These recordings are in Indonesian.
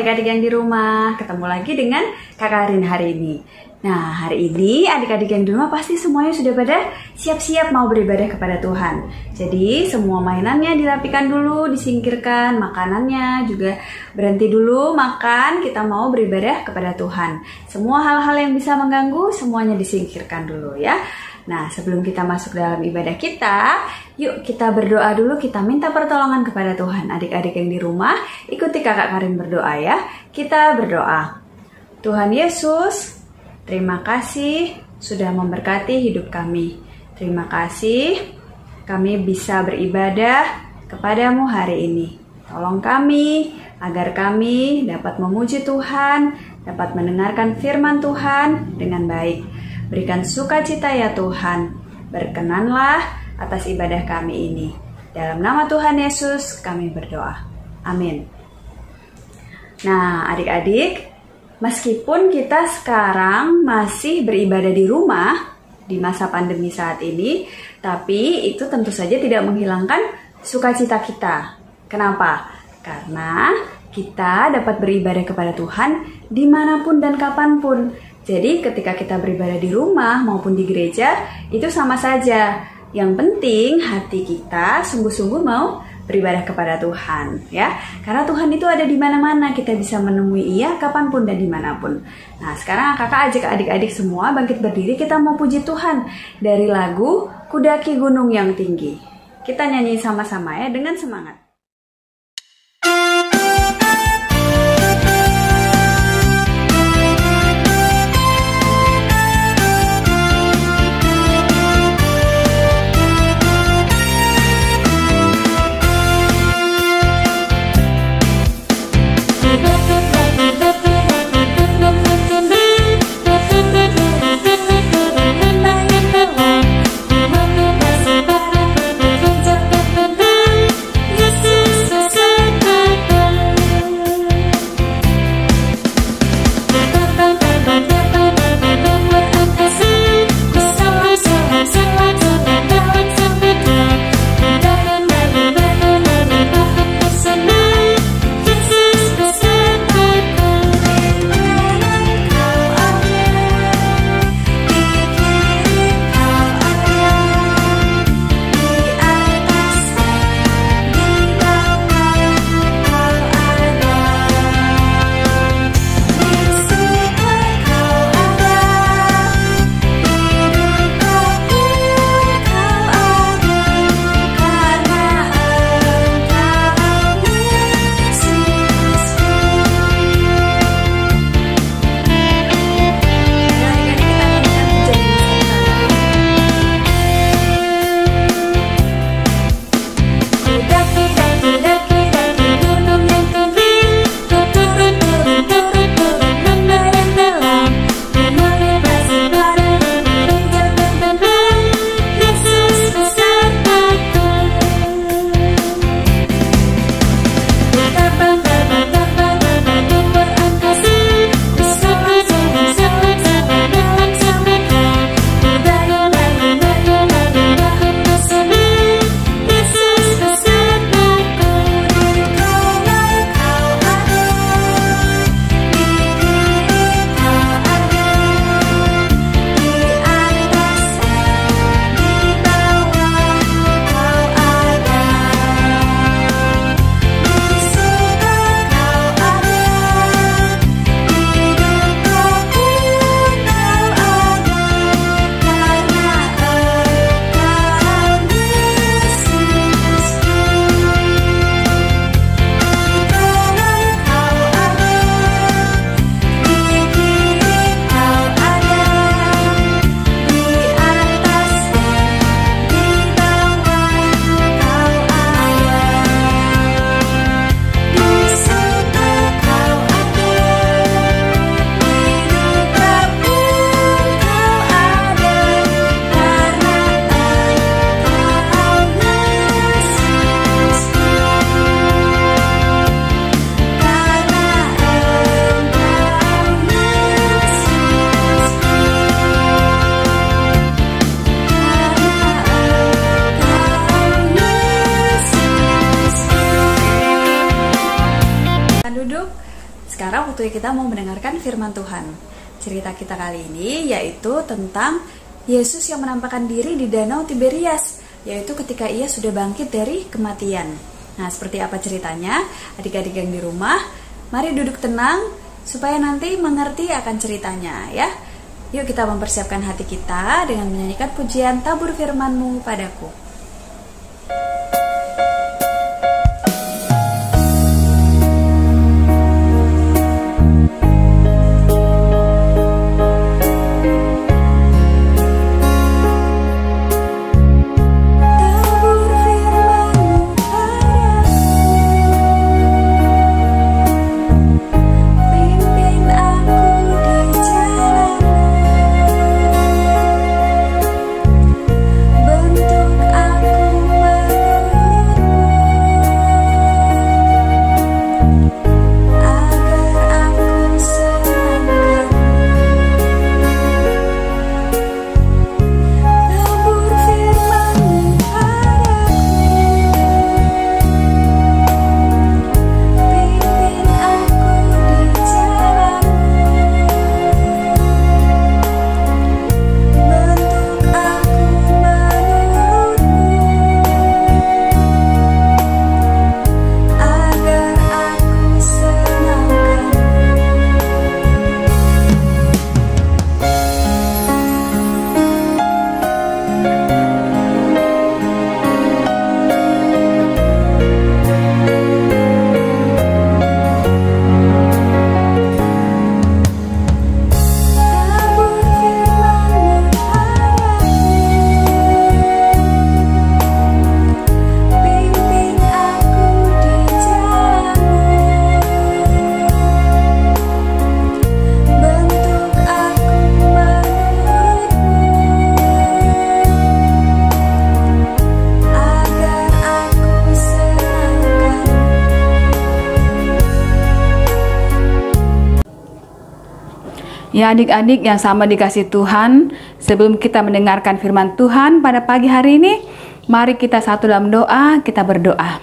adik-adik yang di rumah, ketemu lagi dengan Kakak Arin hari ini. Nah, hari ini adik-adik yang di rumah pasti semuanya sudah pada siap-siap mau beribadah kepada Tuhan. Jadi semua mainannya dirapikan dulu, disingkirkan, makanannya juga berhenti dulu makan, kita mau beribadah kepada Tuhan. Semua hal-hal yang bisa mengganggu semuanya disingkirkan dulu ya. Nah, sebelum kita masuk dalam ibadah kita, yuk kita berdoa dulu, kita minta pertolongan kepada Tuhan. Adik-adik yang di rumah, ikuti Kakak Karin berdoa ya. Kita berdoa. Tuhan Yesus, terima kasih sudah memberkati hidup kami. Terima kasih kami bisa beribadah kepadamu hari ini. Tolong kami agar kami dapat memuji Tuhan, dapat mendengarkan firman Tuhan dengan baik. Berikan sukacita ya Tuhan, berkenanlah atas ibadah kami ini. Dalam nama Tuhan Yesus kami berdoa. Amin. Nah adik-adik, meskipun kita sekarang masih beribadah di rumah di masa pandemi saat ini, tapi itu tentu saja tidak menghilangkan sukacita kita. Kenapa? Karena kita dapat beribadah kepada Tuhan dimanapun dan kapanpun. Jadi ketika kita beribadah di rumah maupun di gereja, itu sama saja. Yang penting hati kita sungguh-sungguh mau beribadah kepada Tuhan, ya. Karena Tuhan itu ada di mana-mana, kita bisa menemui Ia kapanpun dan dimanapun. Nah, sekarang kakak ajak adik-adik semua bangkit berdiri, kita mau puji Tuhan dari lagu Kudaki Gunung yang Tinggi. Kita nyanyi sama-sama ya dengan semangat. Yes. waktunya kita mau mendengarkan firman Tuhan. Cerita kita kali ini yaitu tentang Yesus yang menampakkan diri di Danau Tiberias, yaitu ketika ia sudah bangkit dari kematian. Nah, seperti apa ceritanya? Adik-adik yang di rumah, mari duduk tenang supaya nanti mengerti akan ceritanya ya. Yuk kita mempersiapkan hati kita dengan menyanyikan pujian Tabur Firman-Mu Padaku. Ya adik-adik yang sama dikasih Tuhan, sebelum kita mendengarkan firman Tuhan pada pagi hari ini, mari kita satu dalam doa, kita berdoa.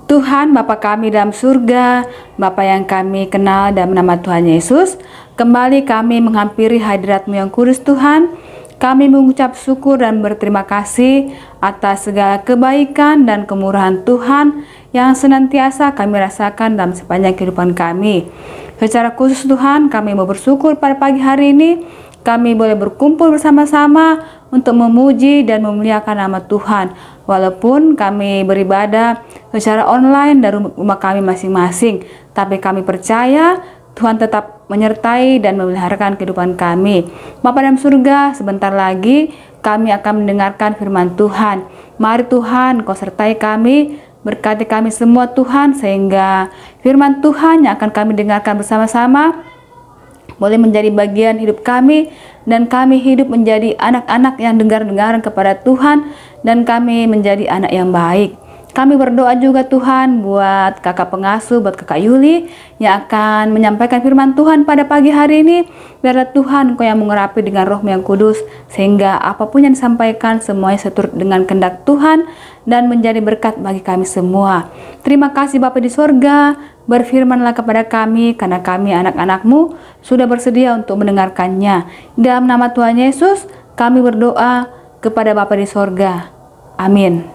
Tuhan Bapa kami dalam surga, Bapa yang kami kenal dalam nama Tuhan Yesus, kembali kami menghampiri hadirat-Mu yang kudus Tuhan. Kami mengucap syukur dan berterima kasih atas segala kebaikan dan kemurahan Tuhan yang senantiasa kami rasakan dalam sepanjang kehidupan kami. Secara khusus Tuhan, kami mau bersyukur pada pagi hari ini kami boleh berkumpul bersama-sama untuk memuji dan memuliakan nama Tuhan. Walaupun kami beribadah secara online dari rumah kami masing-masing, tapi kami percaya Tuhan tetap menyertai dan memeliharakan kehidupan kami. Bapa dalam surga, sebentar lagi kami akan mendengarkan firman Tuhan. Mari Tuhan, Kau sertai kami, berkati kami semua Tuhan, sehingga firman Tuhan yang akan kami dengarkan bersama-sama boleh menjadi bagian hidup kami, dan kami hidup menjadi anak-anak yang dengar-dengaran kepada Tuhan, dan kami menjadi anak yang baik. Kami berdoa juga Tuhan buat kakak pengasuh, buat kakak Yuli yang akan menyampaikan firman Tuhan pada pagi hari ini. Biarlah Tuhan Kau yang mengurapi dengan Roh-Mu yang kudus, sehingga apapun yang disampaikan semuanya seturut dengan kehendak Tuhan dan menjadi berkat bagi kami semua. Terima kasih Bapa di sorga, berfirmanlah kepada kami karena kami anak-anak-Mu sudah bersedia untuk mendengarkannya. Dalam nama Tuhan Yesus kami berdoa kepada Bapa di sorga. Amin.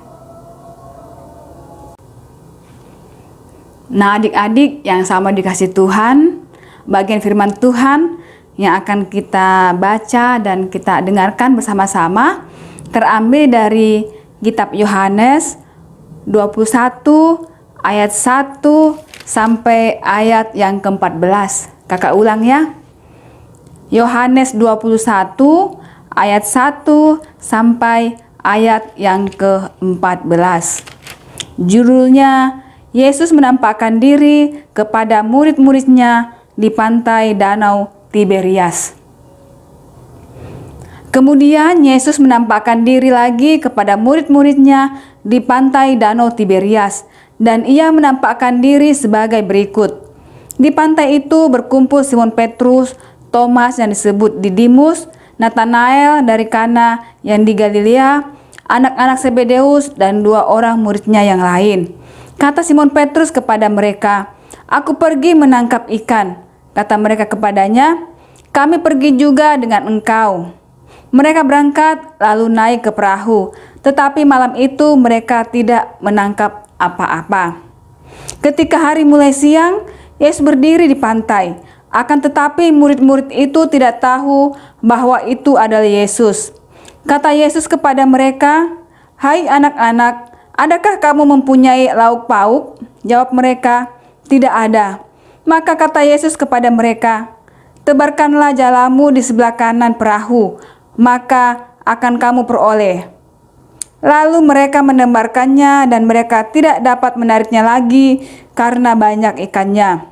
Nah adik-adik yang sama dikasih Tuhan, bagian firman Tuhan yang akan kita baca dan kita dengarkan bersama-sama terambil dari kitab Yohanes 21 ayat 1 sampai ayat yang ke-14. Kakak ulang ya. Yohanes 21 ayat 1 sampai ayat yang ke-14. Judulnya, Yesus menampakkan diri kepada murid-muridnya di pantai Danau Tiberias. Kemudian Yesus menampakkan diri lagi kepada murid-muridnya di pantai Danau Tiberias, dan ia menampakkan diri sebagai berikut. Di pantai itu berkumpul Simon Petrus, Thomas yang disebut Didimus, Natanael dari Kana yang di Galilea, anak-anak Zebedeus, dan 2 orang muridnya yang lain. Kata Simon Petrus kepada mereka, "Aku pergi menangkap ikan." Kata mereka kepadanya, "Kami pergi juga dengan engkau." Mereka berangkat lalu naik ke perahu, tetapi malam itu mereka tidak menangkap apa-apa. Ketika hari mulai siang, Yesus berdiri di pantai. Akan tetapi murid-murid itu tidak tahu bahwa itu adalah Yesus. Kata Yesus kepada mereka, "Hai anak-anak, adakah kamu mempunyai lauk pauk?" Jawab mereka, "Tidak ada." Maka kata Yesus kepada mereka, "Tebarkanlah jalamu di sebelah kanan perahu, maka akan kamu peroleh." Lalu mereka menebarkannya dan mereka tidak dapat menariknya lagi karena banyak ikannya.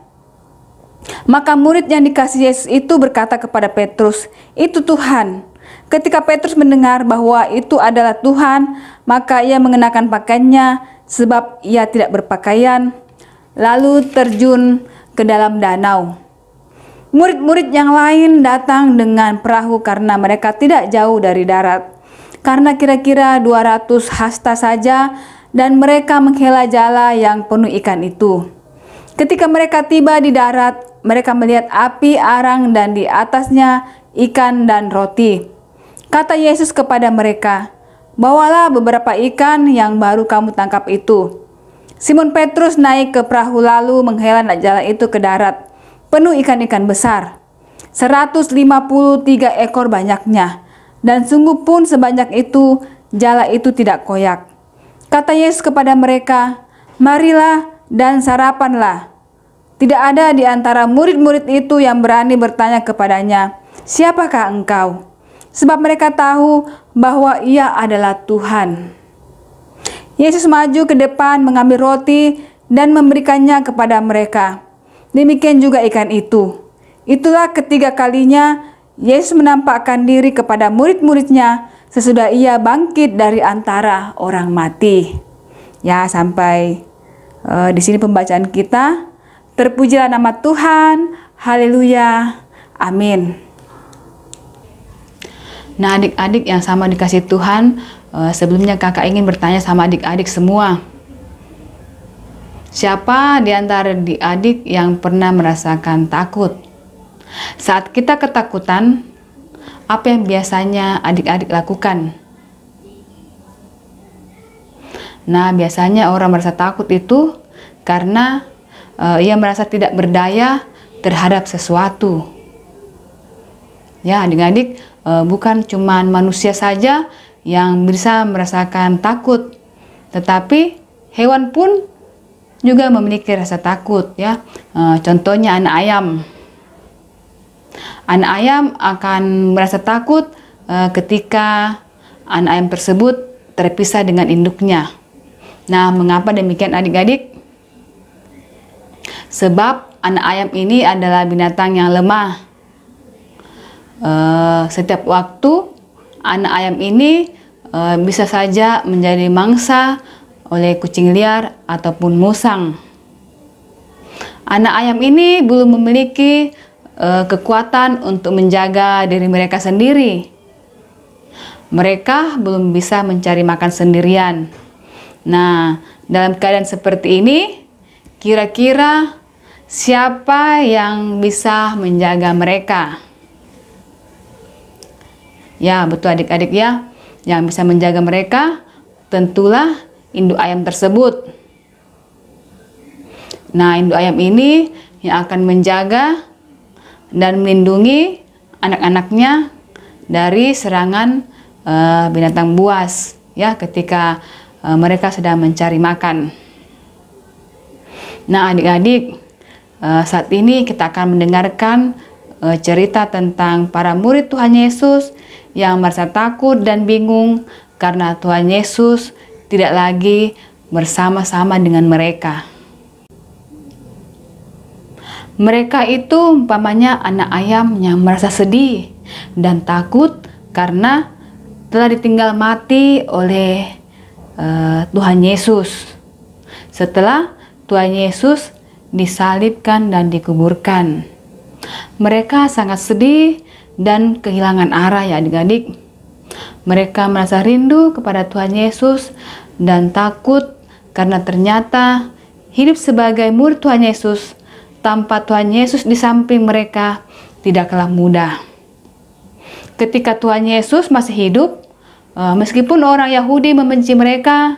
Maka murid yang dikasihi Yesus itu berkata kepada Petrus, "Itu Tuhan." Ketika Petrus mendengar bahwa itu adalah Tuhan, maka ia mengenakan pakaiannya sebab ia tidak berpakaian, lalu terjun ke dalam danau. Murid-murid yang lain datang dengan perahu karena mereka tidak jauh dari darat, karena kira-kira 200 hasta saja, dan mereka menghela jala yang penuh ikan itu. Ketika mereka tiba di darat, mereka melihat api arang dan di atasnya ikan dan roti. Kata Yesus kepada mereka, "Bawalah beberapa ikan yang baru kamu tangkap itu." Simon Petrus naik ke perahu lalu menghela jala itu ke darat, penuh ikan-ikan besar. 153 ekor banyaknya, dan sungguh pun sebanyak itu jala itu tidak koyak. Kata Yesus kepada mereka, "Marilah dan sarapanlah." Tidak ada di antara murid-murid itu yang berani bertanya kepadanya, "Siapakah engkau?" Sebab mereka tahu bahwa ia adalah Tuhan. Yesus maju ke depan mengambil roti dan memberikannya kepada mereka. Demikian juga ikan itu. Itulah ketiga kalinya Yesus menampakkan diri kepada murid-muridnya sesudah ia bangkit dari antara orang mati. Ya, sampai di sini pembacaan kita. Terpujilah nama Tuhan. Haleluya. Amin. Nah, adik-adik yang sama dikasih Tuhan, sebelumnya kakak ingin bertanya sama adik-adik semua. Siapa di antara adik-adik yang pernah merasakan takut? Saat kita ketakutan, apa yang biasanya adik-adik lakukan? Nah, biasanya orang merasa takut itu karena ia merasa tidak berdaya terhadap sesuatu. Ya, adik-adik, bukan cuma manusia saja yang bisa merasakan takut, tetapi hewan pun juga memiliki rasa takut. Ya, contohnya anak ayam. Anak ayam akan merasa takut ketika anak ayam tersebut terpisah dengan induknya. Nah, mengapa demikian adik-adik? Sebab anak ayam ini adalah binatang yang lemah. Setiap waktu anak ayam ini bisa saja menjadi mangsa oleh kucing liar ataupun musang. Anak ayam ini belum memiliki kekuatan untuk menjaga diri mereka sendiri. Mereka belum bisa mencari makan sendirian. Nah, dalam keadaan seperti ini, kira-kira siapa yang bisa menjaga mereka? Ya, betul adik-adik ya. Yang bisa menjaga mereka tentulah induk ayam tersebut. Nah, induk ayam ini yang akan menjaga dan melindungi anak-anaknya dari serangan binatang buas ya ketika mereka sedang mencari makan. Nah, adik-adik, saat ini kita akan mendengarkan cerita tentang para murid Tuhan Yesus yang merasa takut dan bingung karena Tuhan Yesus tidak lagi bersama-sama dengan mereka. Mereka itu umpamanya anak ayam yang merasa sedih dan takut karena telah ditinggal mati oleh Tuhan Yesus setelah Tuhan Yesus disalibkan dan dikuburkan. Mereka sangat sedih dan kehilangan arah ya adik-adik. Mereka merasa rindu kepada Tuhan Yesus dan takut karena ternyata hidup sebagai murid Tuhan Yesus tanpa Tuhan Yesus di samping mereka tidaklah mudah. Ketika Tuhan Yesus masih hidup, meskipun orang Yahudi membenci mereka,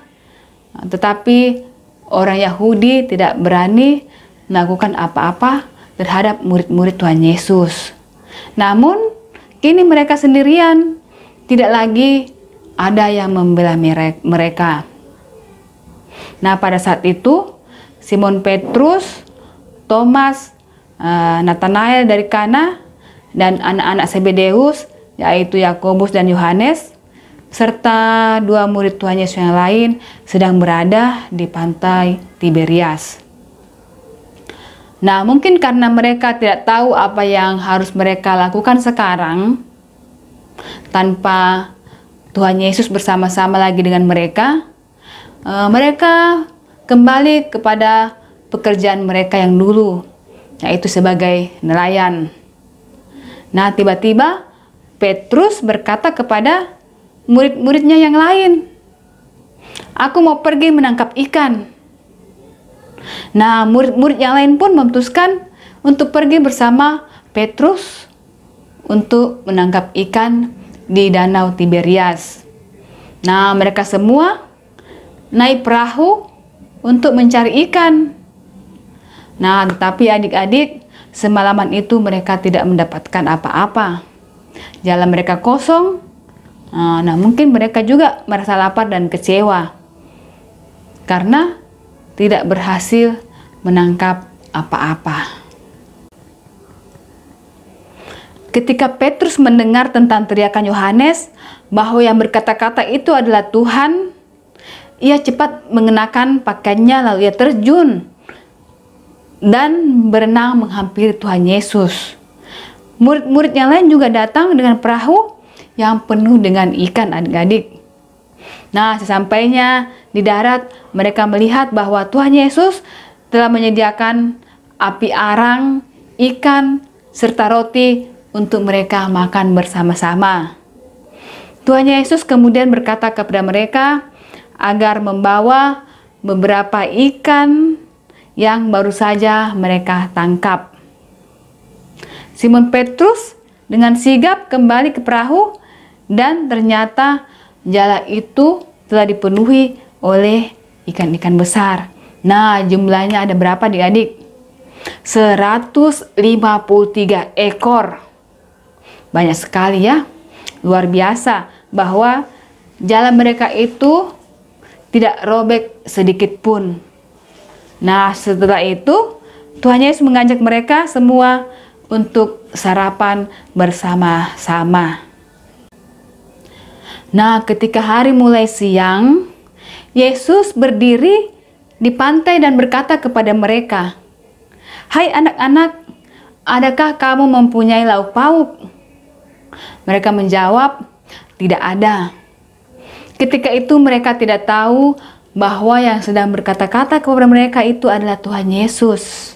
tetapi orang Yahudi tidak berani melakukan apa-apa terhadap murid-murid Tuhan Yesus. Namun, kini mereka sendirian, tidak lagi ada yang membela mereka. Nah, pada saat itu, Simon Petrus, Thomas, Nathanael dari Kana, dan anak-anak Zebedeus, yaitu Yakobus dan Yohanes, serta dua murid Tuhan Yesus yang lain sedang berada di pantai Tiberias. Nah, mungkin karena mereka tidak tahu apa yang harus mereka lakukan sekarang, tanpa Tuhan Yesus bersama-sama lagi dengan mereka, mereka kembali kepada pekerjaan mereka yang dulu, yaitu sebagai nelayan. Nah, tiba-tiba Petrus berkata kepada murid-muridnya yang lain, "Aku mau pergi menangkap ikan." Nah, murid-murid yang lain pun memutuskan untuk pergi bersama Petrus untuk menangkap ikan di Danau Tiberias. Nah, mereka semua naik perahu untuk mencari ikan. Nah, tetapi adik-adik, semalaman itu mereka tidak mendapatkan apa-apa. Jalan mereka kosong. Nah, mungkin mereka juga merasa lapar dan kecewa karena tidak berhasil menangkap apa-apa. Ketika Petrus mendengar tentang teriakan Yohanes bahwa yang berkata-kata itu adalah Tuhan, ia cepat mengenakan pakaiannya lalu ia terjun dan berenang menghampiri Tuhan Yesus. Murid-murid yang lain juga datang dengan perahu yang penuh dengan ikan, adik-adik. Nah, sesampainya di darat, mereka melihat bahwa Tuhan Yesus telah menyediakan api arang, ikan, serta roti untuk mereka makan bersama-sama. Tuhan Yesus kemudian berkata kepada mereka agar membawa beberapa ikan yang baru saja mereka tangkap. Simon Petrus dengan sigap kembali ke perahu dan ternyata jala itu telah dipenuhi oleh ikan-ikan besar. Nah, jumlahnya ada berapa adik-adik? 153 ekor. Banyak sekali ya. Luar biasa bahwa jala mereka itu tidak robek sedikit pun. Nah, setelah itu Tuhan Yesus mengajak mereka semua untuk sarapan bersama-sama. Nah, ketika hari mulai siang, Yesus berdiri di pantai dan berkata kepada mereka, "Hai anak-anak, adakah kamu mempunyai lauk pauk?" Mereka menjawab, "Tidak ada." Ketika itu mereka tidak tahu bahwa yang sedang berkata-kata kepada mereka itu adalah Tuhan Yesus.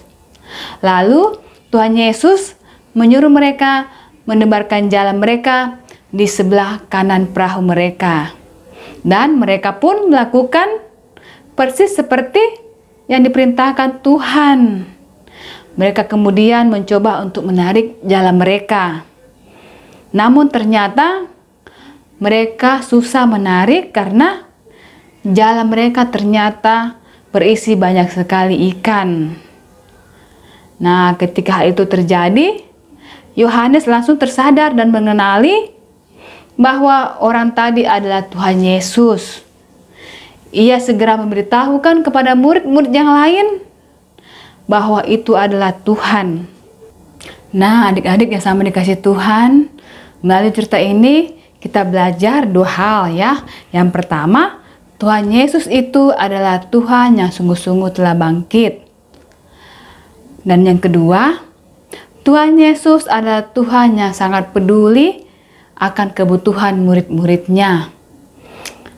Lalu Tuhan Yesus menyuruh mereka menebarkan jala mereka di sebelah kanan perahu mereka. Dan mereka pun melakukan persis seperti yang diperintahkan Tuhan. Mereka kemudian mencoba untuk menarik jala mereka. Namun ternyata mereka susah menarik karena jala mereka ternyata berisi banyak sekali ikan. Nah, ketika hal itu terjadi, Yohanes langsung tersadar dan mengenali bahwa orang tadi adalah Tuhan Yesus. Ia segera memberitahukan kepada murid-murid yang lain bahwa itu adalah Tuhan. Nah, adik-adik yang sama dikasih Tuhan, melalui cerita ini kita belajar dua hal ya. Yang pertama, Tuhan Yesus itu adalah Tuhan yang sungguh-sungguh telah bangkit. Dan yang kedua, Tuhan Yesus adalah Tuhan yang sangat peduli akan kebutuhan murid-muridnya.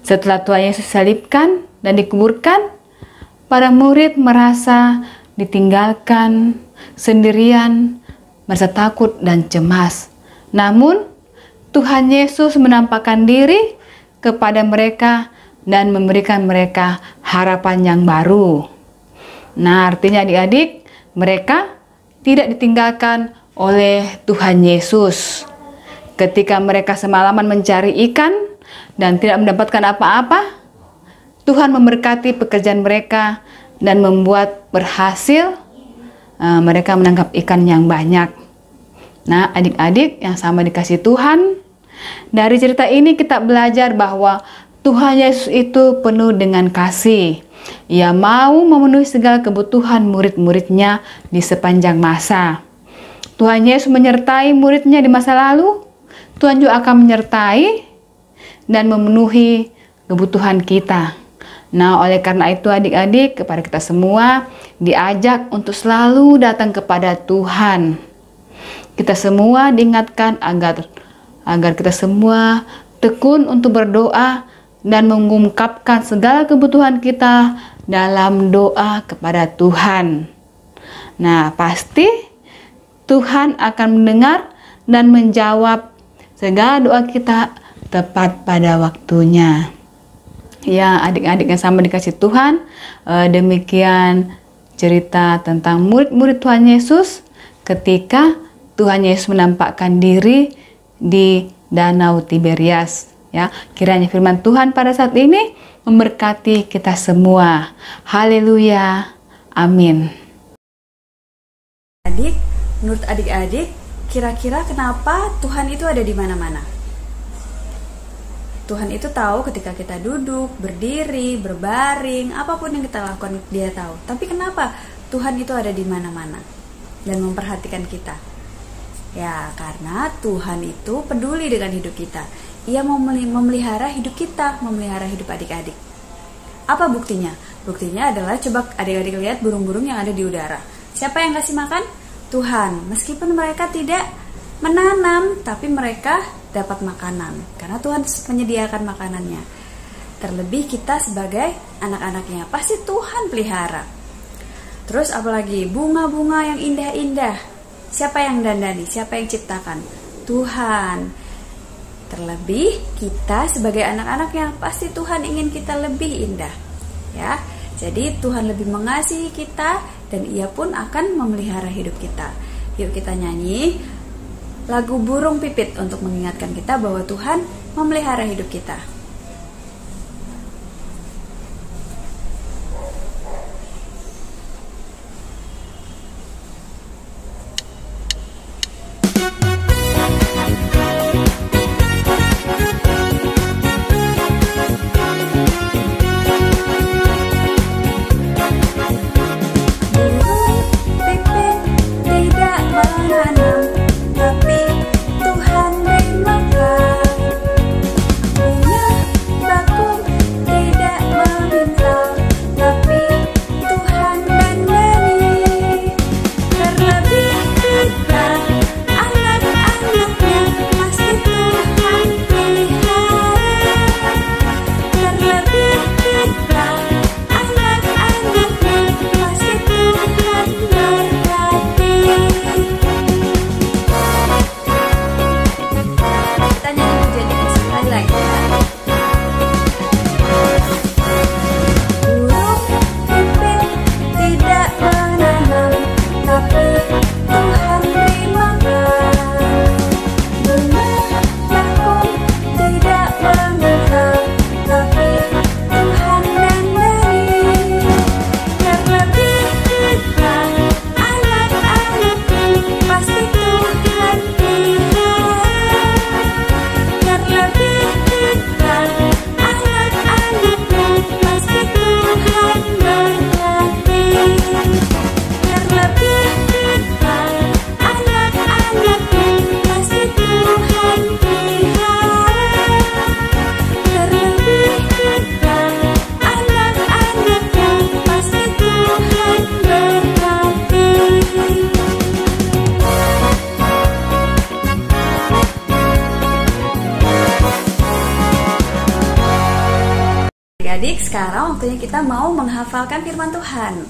Setelah Tuhan Yesus disalibkan dan dikuburkan, para murid merasa ditinggalkan, sendirian, merasa takut dan cemas. Namun, Tuhan Yesus menampakkan diri kepada mereka dan memberikan mereka harapan yang baru. Nah, artinya adik-adik, mereka tidak ditinggalkan oleh Tuhan Yesus. Ketika mereka semalaman mencari ikan dan tidak mendapatkan apa-apa, Tuhan memberkati pekerjaan mereka dan membuat berhasil mereka menangkap ikan yang banyak. Nah, adik-adik yang sama dikasih Tuhan, dari cerita ini kita belajar bahwa Tuhan Yesus itu penuh dengan kasih. Ia mau memenuhi segala kebutuhan murid-muridnya di sepanjang masa. Tuhan Yesus menyertai muridnya di masa lalu. Tuhan juga akan menyertai dan memenuhi kebutuhan kita. Nah, oleh karena itu adik-adik, kepada kita semua diajak untuk selalu datang kepada Tuhan. Kita semua diingatkan agar kita semua tekun untuk berdoa dan mengungkapkan segala kebutuhan kita dalam doa kepada Tuhan. Nah, pasti Tuhan akan mendengar dan menjawab segala doa kita tepat pada waktunya. Ya, adik-adik yang sama dikasih Tuhan, demikian cerita tentang murid-murid Tuhan Yesus ketika Tuhan Yesus menampakkan diri di Danau Tiberias. Ya, kiranya firman Tuhan pada saat ini memberkati kita semua. Haleluya. Amin. Adik, menurut adik-adik, kira-kira kenapa Tuhan itu ada di mana-mana? Tuhan itu tahu ketika kita duduk, berdiri, berbaring, apapun yang kita lakukan Dia tahu. Tapi kenapa Tuhan itu ada di mana-mana dan memperhatikan kita? Ya, karena Tuhan itu peduli dengan hidup kita. Ia mau memelihara hidup kita, memelihara hidup adik-adik. Apa buktinya? Buktinya adalah coba adik-adik lihat burung-burung yang ada di udara. Siapa yang kasih makan? Tuhan. Meskipun mereka tidak menanam, tapi mereka dapat makanan karena Tuhan menyediakan makanannya. Terlebih kita sebagai anak-anaknya, pasti Tuhan pelihara. Terus apalagi bunga-bunga yang indah-indah, siapa yang dandani? Siapa yang ciptakan? Tuhan. Terlebih kita sebagai anak-anaknya, pasti Tuhan ingin kita lebih indah. Ya, jadi Tuhan lebih mengasihi kita dan Ia pun akan memelihara hidup kita. Yuk kita nyanyi lagu Burung Pipit untuk mengingatkan kita bahwa Tuhan memelihara hidup kita. Adik-adik, sekarang waktunya kita mau menghafalkan firman Tuhan.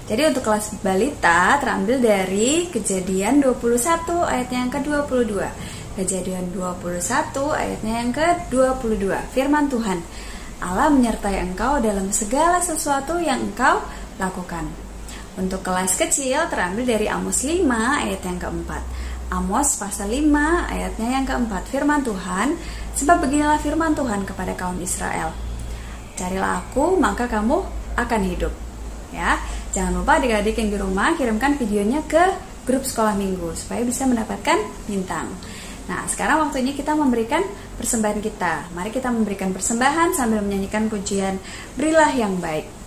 Jadi untuk kelas balita terambil dari Kejadian 21 ayatnya yang ke-22. Kejadian 21 ayatnya yang ke-22. Firman Tuhan, Allah menyertai engkau dalam segala sesuatu yang engkau lakukan. Untuk kelas kecil terambil dari Amos 5 ayat yang keempat. Amos pasal 5 ayatnya yang keempat, firman Tuhan, sebab beginilah firman Tuhan kepada kaum Israel. Carilah aku, maka kamu akan hidup. Ya, jangan lupa adik-adik yang di rumah kirimkan videonya ke grup sekolah minggu supaya bisa mendapatkan bintang. Nah, sekarang waktunya kita memberikan persembahan kita. Mari kita memberikan persembahan sambil menyanyikan pujian Berilah yang Baik.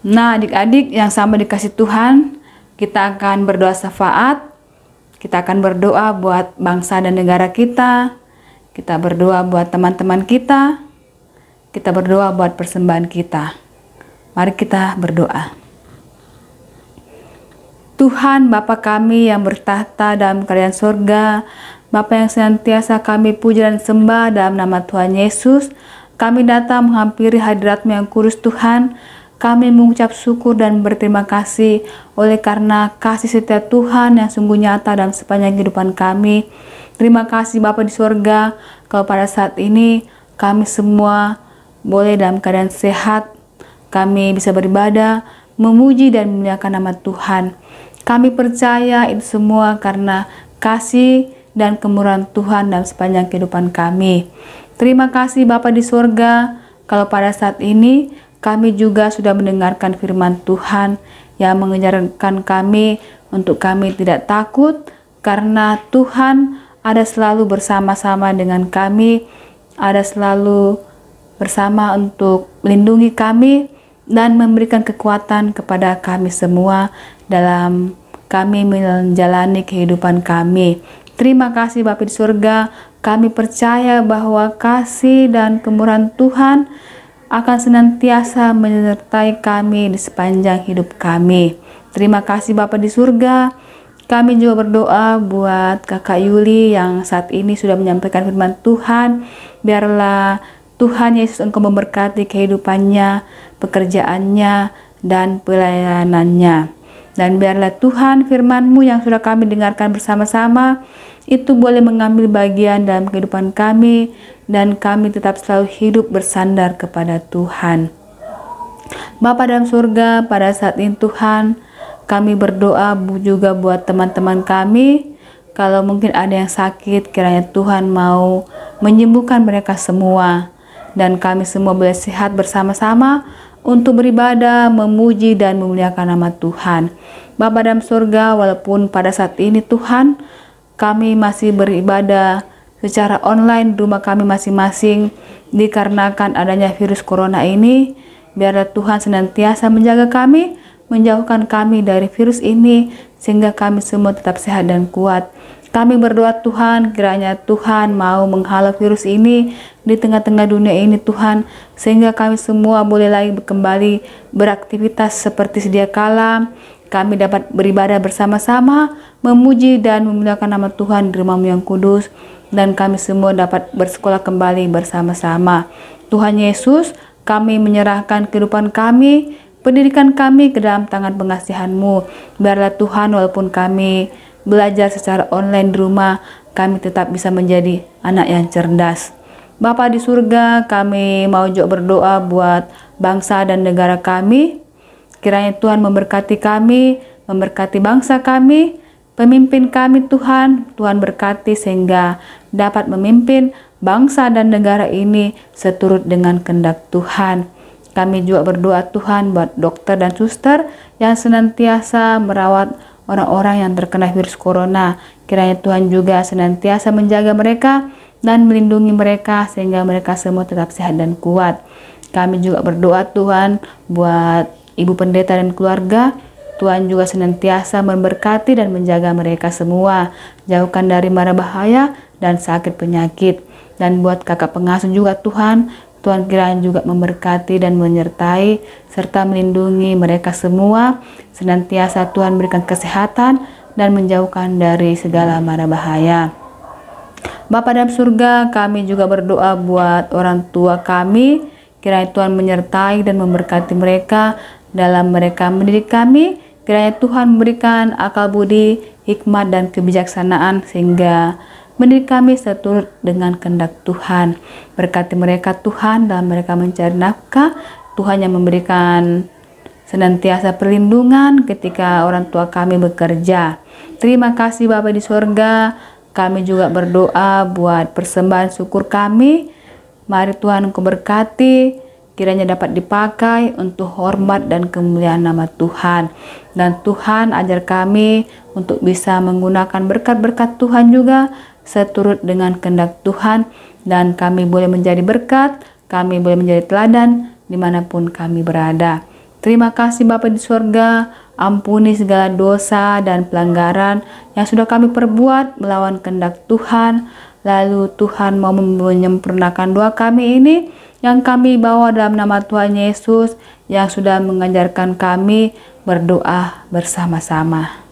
Nah, adik-adik yang sama dikasih Tuhan, kita akan berdoa syafaat. Kita akan berdoa buat bangsa dan negara kita. Kita berdoa buat teman-teman kita. Kita berdoa buat persembahan kita. Mari kita berdoa. Tuhan Bapa kami yang bertahta dalam kerajaan surga, Bapa yang senantiasa kami puji dan sembah dalam nama Tuhan Yesus, kami datang menghampiri hadirat-Mu yang kudus Tuhan. Kami mengucap syukur dan berterima kasih oleh karena kasih setia Tuhan yang sungguh nyata dalam sepanjang kehidupan kami. Terima kasih Bapa di surga, kalau pada saat ini kami semua boleh dalam keadaan sehat, kami bisa beribadah, memuji dan memuliakan nama Tuhan. Kami percaya itu semua karena kasih dan kemurahan Tuhan dalam sepanjang kehidupan kami. Terima kasih Bapa di surga, kalau pada saat ini kami juga sudah mendengarkan firman Tuhan yang mengajarkan kami untuk kami tidak takut karena Tuhan ada selalu bersama-sama dengan kami, ada selalu bersama untuk melindungi kami dan memberikan kekuatan kepada kami semua dalam kami menjalani kehidupan kami. Terima kasih Bapa di surga, kami percaya bahwa kasih dan kemurahan Tuhan akan senantiasa menyertai kami di sepanjang hidup kami. Terima kasih Bapa di surga. Kami juga berdoa buat Kakak Yuli yang saat ini sudah menyampaikan firman Tuhan. Biarlah Tuhan Yesus Engkau memberkati kehidupannya, pekerjaannya, dan pelayanannya. Dan biarlah Tuhan firman-Mu yang sudah kami dengarkan bersama-sama itu boleh mengambil bagian dalam kehidupan kami dan kami tetap selalu hidup bersandar kepada Tuhan. Bapa dalam surga, pada saat ini Tuhan, kami berdoa juga buat teman-teman kami. Kalau mungkin ada yang sakit, kiranya Tuhan mau menyembuhkan mereka semua. Dan kami semua boleh sehat bersama-sama untuk beribadah, memuji dan memuliakan nama Tuhan. Bapa dalam surga, walaupun pada saat ini Tuhan, kami masih beribadah secara online di rumah kami masing-masing dikarenakan adanya virus corona ini. Biarlah Tuhan senantiasa menjaga kami, menjauhkan kami dari virus ini sehingga kami semua tetap sehat dan kuat. Kami berdoa Tuhan, kiranya Tuhan mau menghalau virus ini di tengah-tengah dunia ini Tuhan, sehingga kami semua boleh lagi kembali beraktivitas seperti sedia kala. kami dapat beribadah bersama-sama, memuji dan memuliakan nama Tuhan di rumah-Mu yang kudus, dan kami semua dapat bersekolah kembali bersama-sama. Tuhan Yesus, kami menyerahkan kehidupan kami, pendidikan kami ke dalam tangan pengasihan-Mu. Biarlah Tuhan, walaupun kami belajar secara online di rumah, kami tetap bisa menjadi anak yang cerdas. Bapa di surga, kami mau juga berdoa buat bangsa dan negara kami. Kiranya Tuhan memberkati kami, memberkati bangsa kami, pemimpin kami Tuhan. Tuhan berkati sehingga dapat memimpin bangsa dan negara ini seturut dengan kehendak Tuhan. Kami juga berdoa Tuhan buat dokter dan suster yang senantiasa merawat orang-orang yang terkena virus corona. Kiranya Tuhan juga senantiasa menjaga mereka dan melindungi mereka sehingga mereka semua tetap sehat dan kuat. Kami juga berdoa Tuhan buat Ibu Pendeta dan keluarga. Tuhan juga senantiasa memberkati dan menjaga mereka semua. Jauhkan dari mara bahaya dan sakit penyakit. Dan buat kakak pengasuh juga Tuhan, Tuhan kiranya juga memberkati dan menyertai serta melindungi mereka semua. Senantiasa Tuhan berikan kesehatan dan menjauhkan dari segala mara bahaya. Bapa dalam surga, kami juga berdoa buat orang tua kami. Kiranya Tuhan menyertai dan memberkati mereka dalam mereka mendidik kami. Kiranya Tuhan memberikan akal budi, hikmat dan kebijaksanaan sehingga mendidik kami seturut dengan kehendak Tuhan. Berkati mereka Tuhan dalam mereka mencari nafkah. Tuhan yang memberikan senantiasa perlindungan ketika orang tua kami bekerja. Terima kasih Bapa di surga. Kami juga berdoa buat persembahan syukur kami. Mari Tuhan Engkau berkati, kiranya dapat dipakai untuk hormat dan kemuliaan nama Tuhan. Dan Tuhan ajar kami untuk bisa menggunakan berkat-berkat Tuhan juga seturut dengan kehendak Tuhan. Dan kami boleh menjadi berkat, kami boleh menjadi teladan dimanapun kami berada. Terima kasih Bapa di surga, ampuni segala dosa dan pelanggaran yang sudah kami perbuat melawan kehendak Tuhan. Lalu Tuhan mau menyempurnakan doa kami ini yang kami bawa dalam nama Tuhan Yesus yang sudah mengajarkan kami berdoa bersama-sama.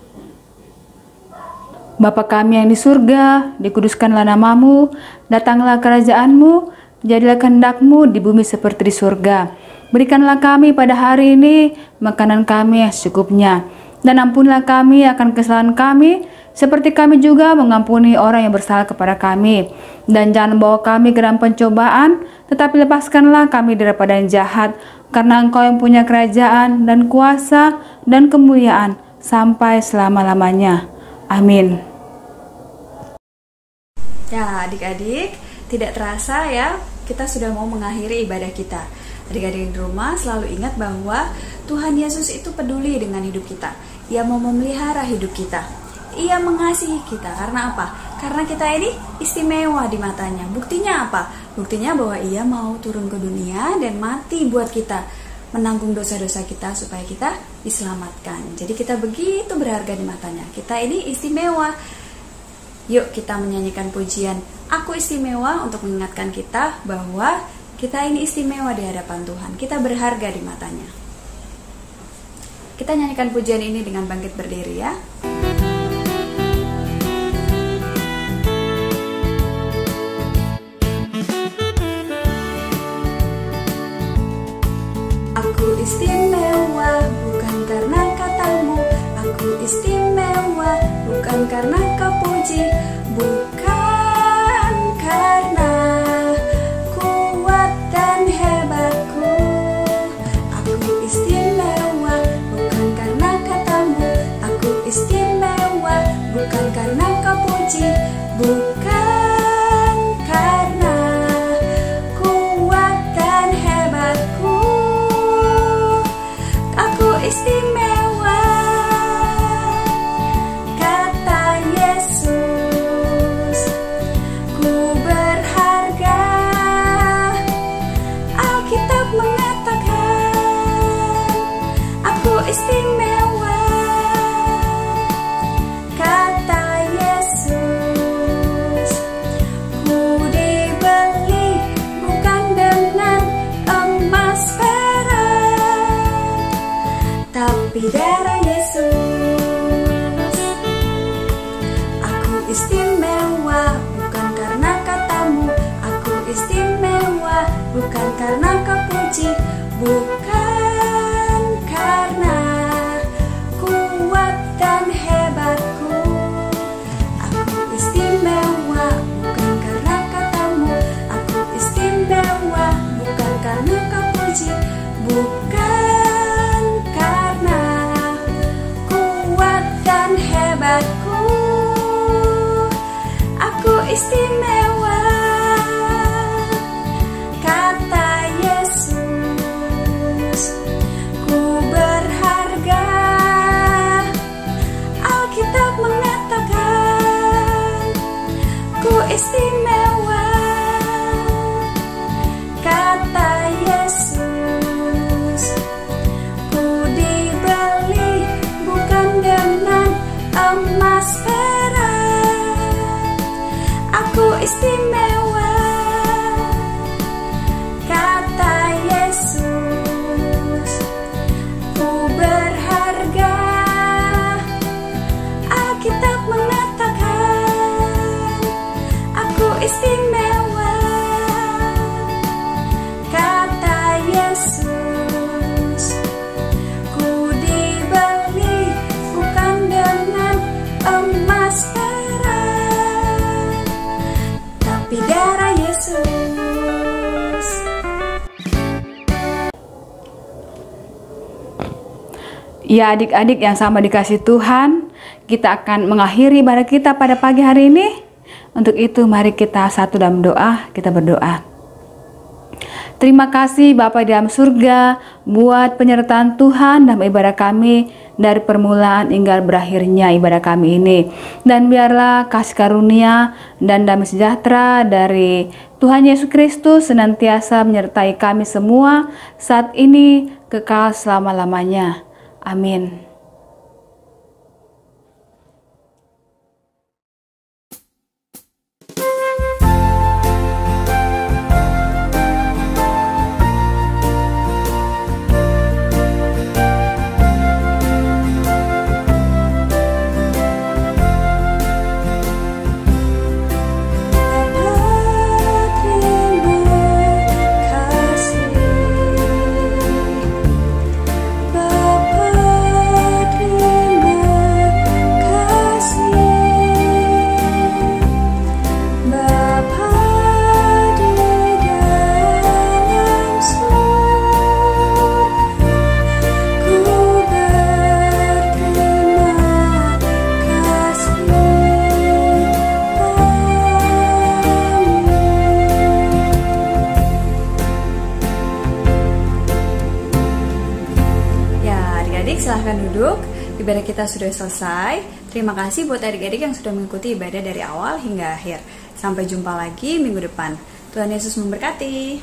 Bapa kami yang di surga, dikuduskanlah nama-Mu, datanglah kerajaan-Mu, jadilah kehendak-Mu di bumi seperti di surga. Berikanlah kami pada hari ini makanan kami yang secukupnya, dan ampunilah kami akan kesalahan kami, seperti kami juga mengampuni orang yang bersalah kepada kami. Dan jangan bawa kami ke dalam pencobaan, tetapi lepaskanlah kami daripada yang jahat, karena Engkau yang punya kerajaan dan kuasa dan kemuliaan sampai selama-lamanya. Amin. Ya adik-adik, tidak terasa ya kita sudah mau mengakhiri ibadah kita. Adik-adik di rumah selalu ingat bahwa Tuhan Yesus itu peduli dengan hidup kita. Ia mau memelihara hidup kita. Ia mengasihi kita. Karena apa? Karena kita ini istimewa di matanya. Buktinya apa? Buktinya bahwa Ia mau turun ke dunia dan mati buat kita, menanggung dosa-dosa kita supaya kita diselamatkan. Jadi kita begitu berharga di matanya. Kita ini istimewa. Yuk kita menyanyikan pujian Aku Istimewa untuk mengingatkan kita bahwa kita ini istimewa di hadapan Tuhan. Kita berharga di matanya. Kita nyanyikan pujian ini dengan bangkit berdiri ya. Aku istimewa bukan karena katamu. Aku istimewa bukan karena kau puji. Bukan karena kuat dan hebatku. Aku istimewa bukan karena katamu. Aku istimewa bukan karena kau puji. Bukan karena kuat dan hebatku. Aku istimewa, kata Yesus. Ku berharga, Alkitab mengatakan. Aku istimewa, kata Yesus. Ku dibeli bukan dengan emas perak, tapi darah Yesus. Yesus. Aku istimewa bukan karena katamu, aku istimewa bukan karena kau puji, bukan karena kuat dan hebatku. Aku istimewa bukan karena katamu, aku istimewa bukan karena kau puji, bukan karena kuat dan hebatku. Aku istimewa, kata Yesus. Ku berharga, Alkitab mengatakan ku istimewa, kata Yesus. Ku dibeli bukan dengan emas perak, aku istimewa, kata Yesus. Ku berharga, Alkitab mengatakan aku istimewa, kata Yesus. Ku dibeli bukan dengan emas perak, tapi darah Yesus. Ya adik-adik yang sama dikasih Tuhan, kita akan mengakhiri ibadah kita pada pagi hari ini. Untuk itu mari kita satu dalam doa, kita berdoa. Terima kasih Bapa di dalam surga buat penyertaan Tuhan dalam ibadah kami dari permulaan hingga berakhirnya ibadah kami ini. Dan biarlah kasih karunia dan damai sejahtera dari Tuhan Yesus Kristus senantiasa menyertai kami semua saat ini kekal selama-lamanya. Amin. Silahkan duduk, ibadah kita sudah selesai. Terima kasih buat adik-adik yang sudah mengikuti ibadah dari awal hingga akhir. Sampai jumpa lagi minggu depan. Tuhan Yesus memberkati.